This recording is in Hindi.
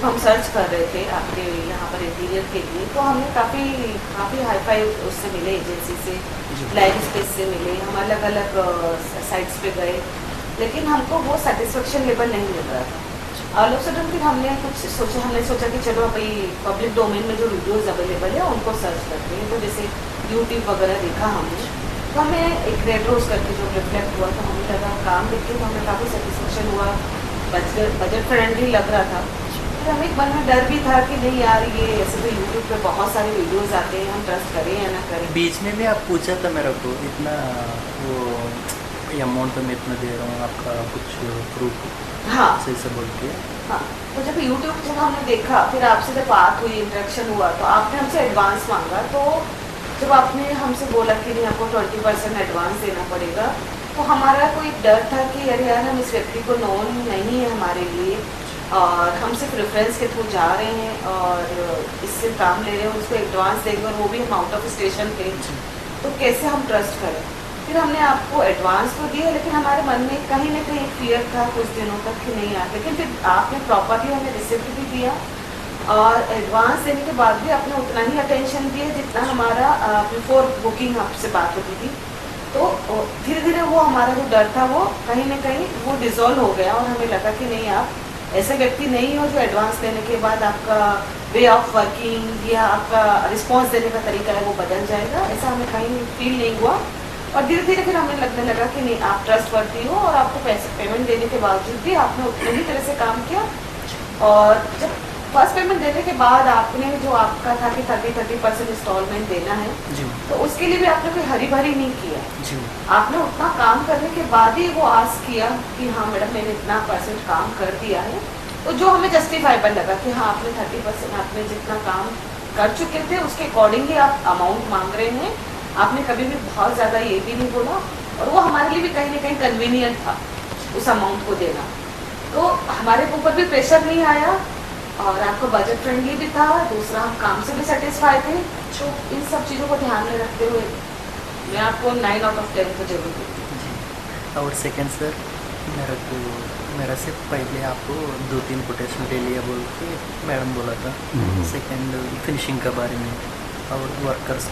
जब हम सर्च कर रहे थे आपके यहाँ पर इंटीरियर के लिए, तो हमें काफ़ी हाई फाई उससे मिले, एजेंसी से, लाइव स्पेस से मिले, हम अलग अलग साइट्स पे गए, लेकिन हमको वो सेटिस्फेक्शन लेवल नहीं मिल रहा था। ऑल ऑफ सडन फिर हमने सोचा कि चलो भाई पब्लिक डोमेन में जो वीडियोज़ अवेलेबल है उनको सर्च करते हैं। तो जैसे यूट्यूब वगैरह देखा हमने, तो हमें एक रेड रोज करके जो रिफ्लेक्ट हुआ, तो हमें लगा काम देख के तो हमें काफ़ी सेटिस्फेक्शन हुआ, बजट फ्रेंडली लग रहा था। फिर हमें एक मन में डर भी था कि नहीं यार, ये ऐसे तो यूट्यूब पे बहुत सारे वीडियोस आते हैं, हम ट्रस्ट करें या ना करें। बीच में भी आप पूछा था मेरे को इतना वो अमाउंट में इतना दे रहा हूँ, आपका कुछ प्रूफ? हाँ, सही से बोल के। हाँ, तो जब हमने देखा, फिर आपसे जब बात हुई, इंटरेक्शन हुआ, तो आपने हमसे एडवांस मांगा। तो जब आपने हमसे बोला कि नहीं आपको 20% एडवांस देना पड़ेगा, तो हमारा कोई डर था कि अरे यार, हम इस व्यक्ति को नोन नहीं है हमारे लिए, और हम सिर्फ रेफरेंस के थ्रू जा रहे हैं और इससे काम ले रहे हैं, उसको एडवांस देंगे और वो भी हम आउट ऑफ स्टेशन पे, तो कैसे हम ट्रस्ट करें। फिर हमने आपको एडवांस तो दिया, लेकिन हमारे मन में कहीं ना कहीं फियर था कुछ दिनों तक कि नहीं यार, लेकिन फिर आपने प्रॉपरली हमें रिसिप्ट भी दिया और एडवांस देने के बाद भी आपने उतना ही अटेंशन दिया जितना हमारा बिफोर बुकिंग आपसे बात होती थी। तो धीरे धीरे वो हमारा जो डर था वो कहीं ना कहीं वो डिसॉल्व हो गया, और हमें लगा कि नहीं, आप ऐसे व्यक्ति नहीं हो जो एडवांस देने के बाद आपका वे ऑफ वर्किंग या आपका रिस्पॉन्स देने का तरीका है वो बदल जाएगा, ऐसा हमें कहीं फील नहीं हुआ। और धीरे धीरे फिर हमें लगने लगा कि नहीं, आप ट्रस्टवर्दी हो, और आपको पैसे पेमेंट देने के बावजूद भी आपने उतने ही तरह से काम किया। और जब फर्स्ट पेमेंट देने के बाद आपने जो आपका था कि 30% इंस्टॉलमेंट देना है, तो उसके लिए भी आपने कोई हरी भरी नहीं किया। आपने उतना काम करने के बाद ही वो आस्क किया कि हाँ मैडम, मैंने इतना % काम कर दिया है, तो जो हमें जस्टिफाइबल लगा कि हाँ आपने 30% आपने जितना काम कर चुके थे उसके अकॉर्डिंग ही आप अमाउंट मांग रहे हैं। आपने कभी भी बहुत ज़्यादा ये भी नहीं बोला, और वो हमारे लिए भी कहीं ना कहीं कन्वीनियंट था उस अमाउंट को देना। तो हमारे ऊपर भी प्रेशर नहीं आया, और आपको बजट फ्रेंडली भी था, दूसरा हम काम से भी सेटिस्फाई थे। तो इन सब चीज़ों को ध्यान में रखते हुए मैं आपको 9 आउट ऑफ 10 तो जरूर दूँगी। और सेकंड सर, मेरा से पहले आपको 2-3 कोटेशन ले लिया बोल के मैडम बोला था, सेकंड फिनिशिंग के बारे में और वर्कर्स